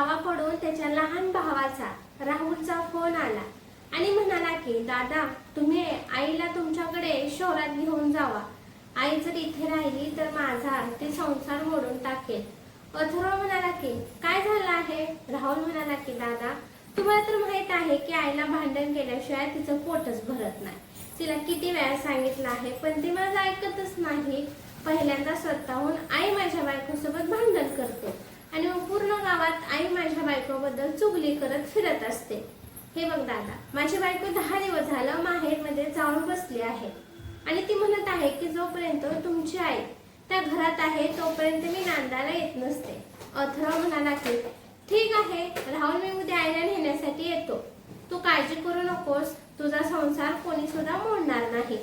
गावाकडून त्याच्या लहान भावाचा राहुलचा फोन आला आणि म्हणाला की दादा, तुम्ही आईला तुमच्याकडे शहरात घेऊन जावा. आई जर इथे राहिली तर माझा ते संसार मोडून टाकेल. अथर्व म्हणाला की काय झालं आहे? राहुल म्हणाला की दादा, तुम्हाला तर माहित आहे की आईला भांडण केल्याशिवाय तिचं पोटच भरत नाही. तिला किती वेळा सांगितलं आहे पण ती माझं ऐकतच नाही. पहिल्यांदा स्वतःहून आई माझ्या बायकोसोबत भांडण करते आणि मग पूर्ण गावात आई माझ्या बायकोबद्दल चुगली करत फिरत असते. हे बघ दादा, माझी बायको 10 दिवस झालं माहेरमध्ये जाऊन बसली आहे आणि ती म्हणत आहे की जोपर्यंत तुमची आई त्या घरात आहे तोपर्यंत मी नांदायला येत नसते. अथर्व म्हणाला की ठीक आहे राहुल, मी उद्या आईला नेण्यासाठी येतो. तू काळजी करू नकोस, तुझा संसार कोणी सुद्धा मोडणार नाही.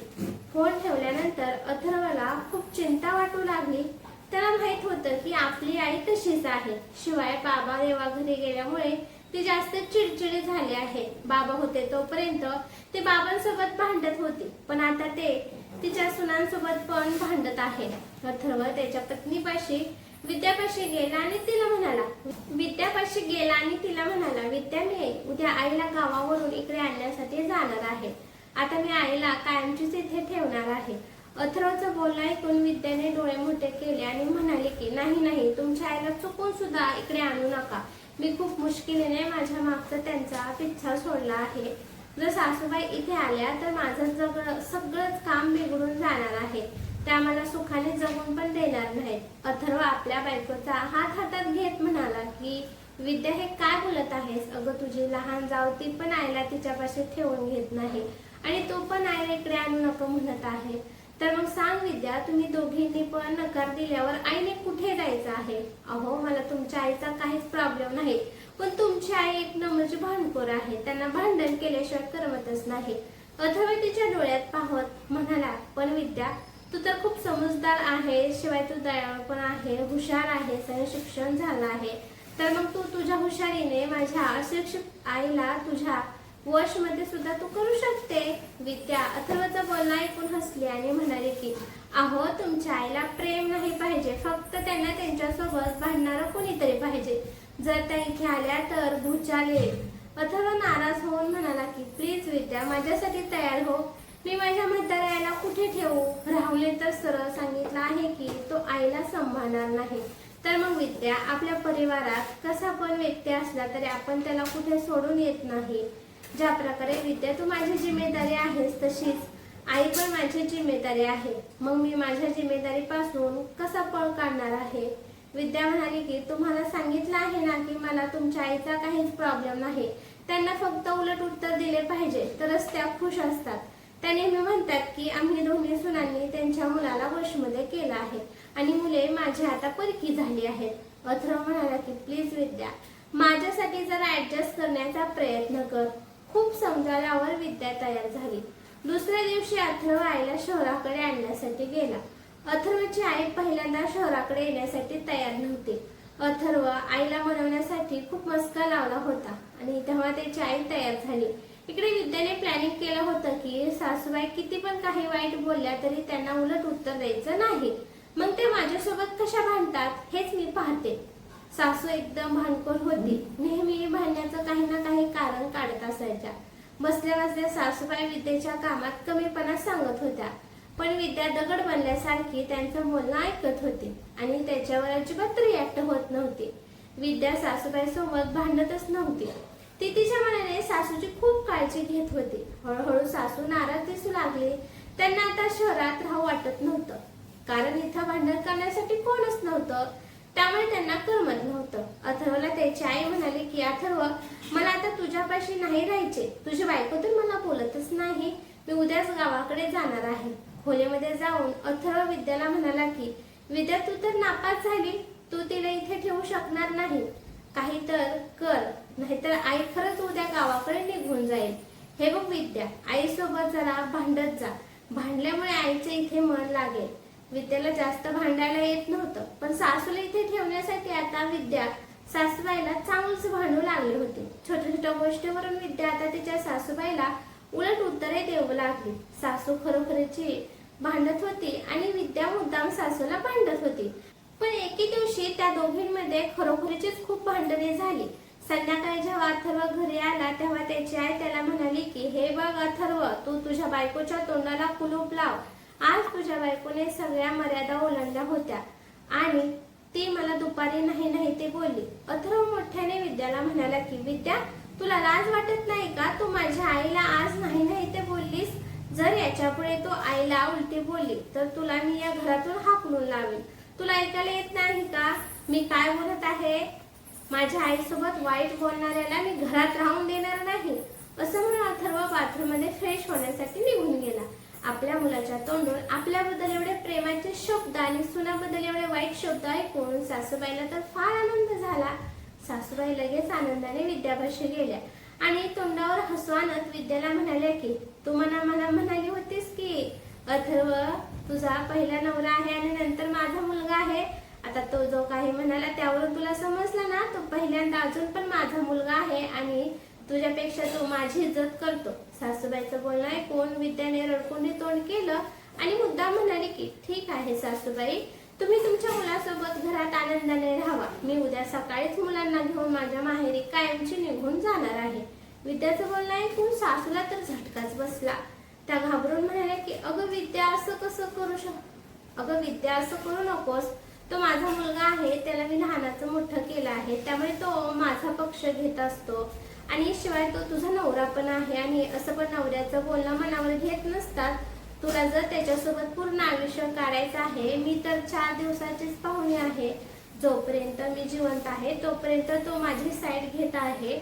फोन ठेवल्यानंतर अथर्वला खूप चिंता वाटू लागली. त्याला माहित होतं की आपली आई तशीच आहे. शिवाय बाबा देवाघरी गेल्यामुळे ती जास्त चिडचिडी झाली आहे. बाबा होते तोपर्यंत ते बाबांसोबत भांडत होती, पण आता ते तिच्या सुनांसोबत पण भांडत आहे. अथर्व त्याच्या पत्नीपाशी विद्यापाशी गेला आणि तिला म्हणाला विद्या, मी उद्या आईला गावावरून इकडे आणण्यासाठी जाणार आहे. आता मी आईला कायमचीच इथे ठेवणार आहे. अथर्वचं बोलणं ऐकून विद्याने डोळे मोठे केले आणि म्हणाले की नाही, तुमच्या आईला चुकून सुद्धा इकडे आणू नका. मी खूप मुश्किलीने माझ्या मागचा त्यांचा पिच्छा सोडला आहे. जर सासूबाई इथे आल्या तर माझं सगळंच काम बिघडून जाणार आहे. त्या मला सुखाने जगून पण देणार नाहीत. अथर्व आपल्या बायकोचा हात हातात घेत म्हणाला की विद्या, हे काय बोलत आहेस? अगं, तुझी लहान जाऊ ती पण आईला तिच्यापाशी ठेवून घेत नाही आणि तू पण आईला इकडे आणू नको म्हणत आहे. तर मग सांग विद्या, तुम्ही दोघींनी पण नकार दिल्यावर आईने कुठे जायचं आहे? अहो, मला तुमच्या आईचा काहीच प्रॉब्लेम नाही, पण तुमची आई एक नंबरची भांडखोर आहे. त्यांना भांडण केल्याशिवाय करमतच नाही. अथर्व तिच्या डोळ्यात पाहत म्हणाला, पण विद्या, तू तर खूप समजदार आहे, शिवाय तू दयाळू पण आहे, हुशार आहेस आणि शिक्षण झालं आहे. तर मग तू तुझ्या हुशारीने माझ्या अशिक्षित आईला तुझ्या वश मध्ये सुद्धा तू करू शकते. विद्या अथर्वचं बोलणं ऐकून हसली आणि म्हणाली की अहो, तुमच्या आईला प्रेम नाही पाहिजे, फक्त त्यांना त्यांच्यासोबत भांडणारं कोणीतरी पाहिजे. जर त्या इथे आल्या तर भूचाल येईल. अथर्व नाराज होऊन म्हणाला की प्लीज विद्या, माझ्यासाठी तयार हो. मी माझ्या म्हाताऱ्या आईला कुठे ठेवू? राहुलने तर सरळ सांगितलं आहे की तो आईला सांभाळणार नाही. तर मग विद्या, आपल्या परिवारात कसा पण व्यक्ती असला तरी आपण त्याला कुठे सोडून येत नाही. ज्या प्रकारे विद्या तू माझी जिम्मेदारी आहेस, तशीच आई पण माझी जिम्मेदारी आहे. मग मी माझ्या जिम्मेदारीपासून कसा पळ काढणार आहे? विद्या म्हणाली की तुम्हाला सांगितलं आहे ना की मला तुमच्या आईचा काहीच प्रॉब्लेम नाही. त्यांना फक्त उलट उत्तर दिले पाहिजे तरच त्या खुश असतात. त्या नेहमी म्हणतात की आम्ही दोन्ही सुनांनी त्यांच्या मुलाला वशमध्ये केलं आहे आणि मुले माझी आता परकी झाली आहेत. अथर्व म्हणाला की प्लीज विद्या, माझ्यासाठी जरा ऍडजस्ट करण्याचा प्रयत्न कर. खूप समजावल्यावर विद्या तयार झाली. दुसऱ्या दिवशी अथर्व आईला शहराकडे आणण्यासाठी गेला. अथर्वची आई पहिल्यांदा शहराकडे येण्यासाठी तयार नव्हती. अथर्व आईला मनवण्यासाठी खूप मस्का लावला होता आणि तेव्हा त्याची आई तयार झाली. इकडे विद्याने प्लॅनिंग केलं होतं की सासूबाई किती पण काही वाईट बोलल्या तरी त्यांना उलट उत्तर द्यायचं नाही. मग ते माझ्यासोबत कशा भांडतात हेच मी पाहते. सासू एकदम भांडखोर होती. नेहमी भांडण्याचं काही ना काही कारण काढत असायच्या. बसल्या बसल्या सासूबाई विद्येच्या कामात कमीपणा सांगत होत्या, पण विद्या दगड बनल्यासारखी त्यांचं बोलणं ऐकत होती आणि त्याच्यावर अजिबात रिॲक्ट होत नव्हती. विद्या सासूबाई सोबत भांडतच नव्हती. ती तिच्या मनाने सासूची खूप काळजी घेत होती. हळूहळू सासू नाराज दिसू लागली. त्यांना आता शहरात राहू वाटत नव्हतं, कारण इथं भांडण करण्यासाठी कोणच नव्हतं. त्यामुळे त्यांना करमत नव्हतं. अथर्वला त्याची आई म्हणाली की अथर्व, मला आता तुझ्यापाशी नाही राहायचे. तुझी बायको तर मला बोलतच नाही. मी उद्याच गावाकडे जाणार आहे. खोलीमध्ये जाऊन अथर्व विद्याला म्हणाला की विद्या, तू तर नापास झाली. तू तिला इथे ठेवू शकणार नाही. काही तर कर, नाहीतर आई खरंच उद्या गावाकडे निघून जाईल. हे बघ विद्या, आईसोबत जरा भांडत जा. भांडल्यामुळे आईचे इथे मन लागेल. विद्याला जास्त भांडायला येत नव्हतं, पण सासूला इथे ठेवण्यासाठी आता विद्या सासूबाईला चांगलंच भांडू लागली होती. छोट्या छोट्या गोष्टीवरून विद्या आता तिच्या सासूबाईला उलट उत्तरे देऊ लागली. सासू खरोखरीची भांडत होती आणि विद्या मुद्दाम सासूला भांडत होती. पण एके दिवशी त्या दोघींमध्ये खरोखरीचीच खूप भांडणे झाली. संध्याकाळी जेव्हा अथर्व घरी आला तेव्हा त्याची आई त्याला म्हणाली की हे बघ अथर्व, तू तुझ्या बायकोच्या तोंडाला कुलूप लाव. आज तुझ्या बायकोने सगळ्या मर्यादा ओलांडल्या होत्या आणि ती मला दुपारी नाही नाही ते बोलली. अथर्व मोठ्याने विद्याला म्हणाला की विद्या, तुला लाज वाटत नाही का? तू माझ्या आईला आज नाही नाही ते बोललीस. जर याच्यापुढे तू आईला उलटी बोलली तर तुला मी या घरातून हाकलून लावेल. तुला ऐकायला येत नाही का मी काय बोलत आहे? माझ्या आईसोबत वाईट बोलणाऱ्याला मी घरात राहून देणार नाही. असं म्हणून अथर्व बाथरूम मध्ये फ्रेश होण्यासाठी निघून गेला. आपल्या मुलाच्या तोंडून आपल्याबद्दल एवढे प्रेमाचे शब्द आणि सुनाबद्दल एवढे वाईट शब्द ऐकून सासूबाईला तर फार आनंद झाला. सासूबाई लगेच आनंदाने विद्यापाशी गेल्या आणि तोंडावर हसू आणत विद्याला म्हणाल्या की तू मला म्हणाली होतीस की अथर्व तुझा पहिला नवरा आहे आणि नंतर माझा मुलगा आहे. आता तो जो काही म्हणाला त्यावरून तुला समजलं ना, तो पहिल्यांदा अजून पण माझा मुलगा आहे आणि तुझ्यापेक्षा तो माझी इज्जत करतो. सासूबाईचं बोलणं ऐकून विद्याने रडकुंडी तोंड केलं आणि मुद्दाम म्हणाली की ठीक आहे सासूबाई, तुम्ही तुमच्या मुलासोबत घरात आनंदाने राहावा. मी उद्या सकाळीच मुलांना घेऊन माझ्या माहेरी कायमची निघून जाणार आहे. विद्याचं बोलणं ऐकून सासूला तर झटकाच बसला. त्या घाबरून म्हणाल्या की अगं विद्या असं कसं अगं विद्या असं करू नकोस. तो माझा मुलगा आहे, त्याला मी लहानाचं मोठं केलं आहे, त्यामुळे तो माझा पक्ष घेत असतो आणि शिवाय तो तुझा नवरा पण आहे आणि असं पण नवऱ्याचं बोलणं मनावर घेत नसतात. तुला जर त्याच्यासोबत पूर्ण आयुष्य काढायचं आहे, मी तर 4 दिवसाचीच पाहुणी आहे. जोपर्यंत मी जिवंत आहे तोपर्यंत तो माझी साईड घेत आहे.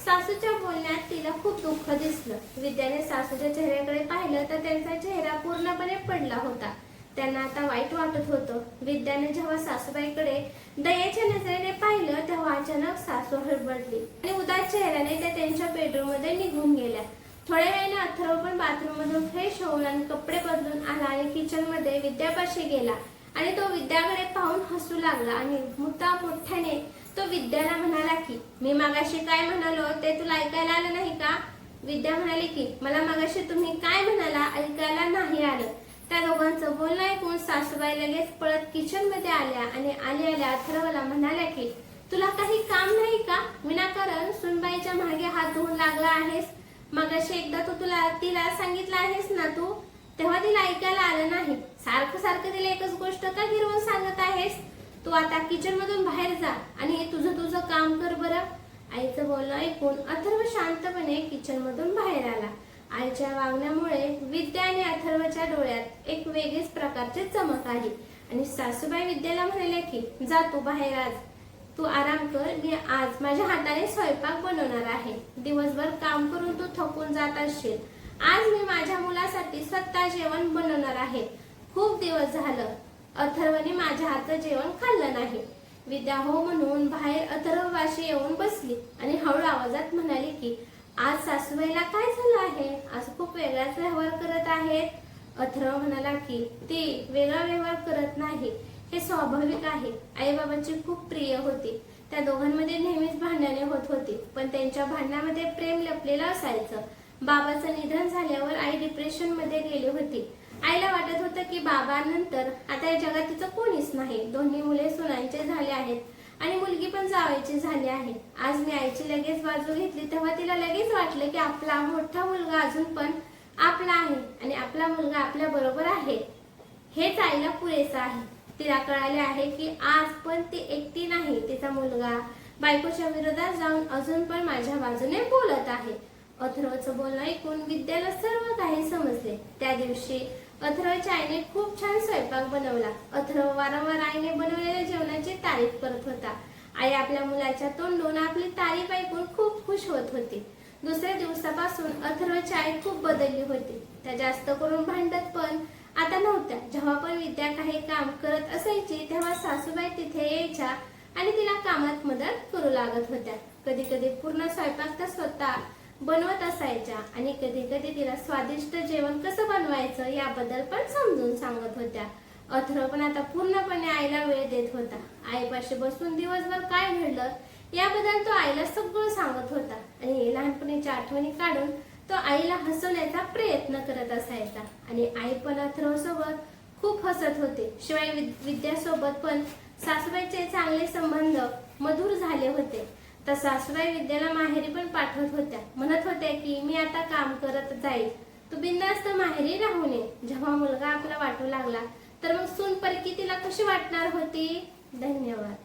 सासूच्या बोलण्यात तिला खूप दुःख दिसलं. विद्याने सासूच्या चेहऱ्याकडे पाहिलं तर त्यांचा चेहरा पूर्णपणे पडला होता. त्यांना आता वाईट वाटत होतं. विद्याने जेव्हा सासूबाईकडे दयेच्या नजरेने पाहिलं तेव्हा अचानक सासू हडबडली आणि उदास चेहऱ्याने त्या त्यांच्या बेडरूम मध्ये निघून गेल्या. थोड्या वेळाने अथर्व पण बाथरूम मधून फ्रेश होऊन आणि कपडे बदलून आला आणि किचन मध्ये विद्यापाशी गेला आणि तो विद्याकडे पाहून हसू लागला आणि मोठ्याने तो विद्याला म्हणाला की मी मगाशी काय म्हणालो ते तुला ऐकायला आलं नाही का? विद्या म्हणाली की मला मगाशी तुम्ही काय म्हणाला ऐकायला नाही आलं. त्या दोघांचं बोलणं ऐकून सासूबाई लगेच पळत किचन मध्ये आल्या आणि आल्या अथर्वला म्हणाल्या की तुला काही काम नाही का? विनाकारण सुनबाईच्या मागे हात धुवून लागला आहेस. मगाशी एकदा तिला सांगितलं आहेस ना तू, तेव्हा तिला ऐकायला आलं नाही. सारखं तिला एकच गोष्ट का गिरवून सांगत आहेस? तू आता किचन मधून बाहेर जा आणि तुझं काम कर बरं. आईचं बोलणं ऐकून अथर्व शांतपणे किचन मधून बाहेर आला. आईच्या वागण्यामुळे विद्या आणि अथर्वच्या डोळ्यात एक वेगळीच प्रकारची चमक आली आणि सासूबाई विद्याला म्हणाल्या की जा तू बाहेर, आज तू आराम कर. मी आज माझ्या हाताने स्वयंपाक बनवणार आहे. दिवसभर काम करून तू थकून जात असशील. आज मी माझ्या मुलासाठी स्वतः जेवण बनवणार आहे. खूप दिवस झालं अथर्वने माझ्या हातचं जेवण खाल्लं नाही. विद्या हो म्हणून बाहेर अथर्वपाशी येऊन बसली आणि हळू आवाजात म्हणाली की आज सासूबाईला काय झालं आहे? आज खूप वेगळाच व्यवहार करत आहेत. अथर्व म्हणाला की ती वेगळा व्यवहार करत नाही, हे स्वाभाविक आहे. आई बाबांची खूप प्रिय होती. त्या दोघांमध्ये नेहमीच भांडणे होत होती, पण त्यांच्या भांडणामध्ये प्रेम लपलेलं असायचं. बाबाचं निधन झाल्यावर आई डिप्रेशन मध्ये गेली होती. आईला वाटत होतं की बाबांनंतर आता या जगात तिचं कोणीच नाही. दोन्ही मुले सुनांचे झाले आहेत आणि मुलगी पण जावायची झाली आहे. आज मी आईची लगेच बाजू घेतली तेव्हा तिला लगेच वाटलं की आपला मोठा मुलगा अजून पण आपला आहे आणि आपला मुलगा आपल्या बरोबर आहे. हेच आईला पुरेसं आहे. तिला कळाले आहे की आज पण ती एकटी नाही, तिचा मुलगा बायकोच्या विरोधात जाऊन अजून पण माझ्या बाजूने बोलत आहे. अथर्वचं बोलणं ऐकून विद्याला सर्व काही समजले. त्या दिवशी अथर्वच्या आईने खूप छान स्वयंपाक बनवला. अथर्व वारंवार आईने बनवलेल्या जेवणाची तारीफ करत होता. आई आपल्या मुलाच्या तोंडून आपली तारीफ ऐकून खूप खुश होत होती. दुसऱ्या दिवसापासून अथर्वची आई खूप बदलली होती. त्या जास्त करून भांडत पण आता नव्हत्या. जेव्हा पण विद्या काही काम करत असायची तेव्हा सासूबाई तिथे यायच्या आणि तिला कामात मदत करू लागत होत्या. कधी कधी पूर्ण स्वयंपाक त्या स्वतः बनवत असायच्या आणि कधी कधी तिला स्वादिष्ट जेवण कसं बनवायचं याबद्दल पण समजून सांगत होत्या. अथर्व पण आता पूर्णपणे आईला वेळ देत होता. आईपाशी बसून दिवसभर काय घडलं याबद्दल तो आईला सगळं सांगत होता आणि लहानपणीच्या आठवणी काढून तो आईला हसवण्याचा प्रयत्न करत असायचा आणि आई पण अथर्व सोबत खूप हसत होते. शिवाय विद्यासोबत पण सासूबाईचे चांगले संबंध मधुर झाले होते. तर सासूबाई विद्याला माहेरी पण पाठवत होत्या. म्हणत होत्या की मी आता काम करत जाईल, तू बिनधास्त माहेरी राहू नये. जेव्हा मुलगा आपला वाटू लागला तर मग सून परकी तिला कशी वाटणार होती. धन्यवाद.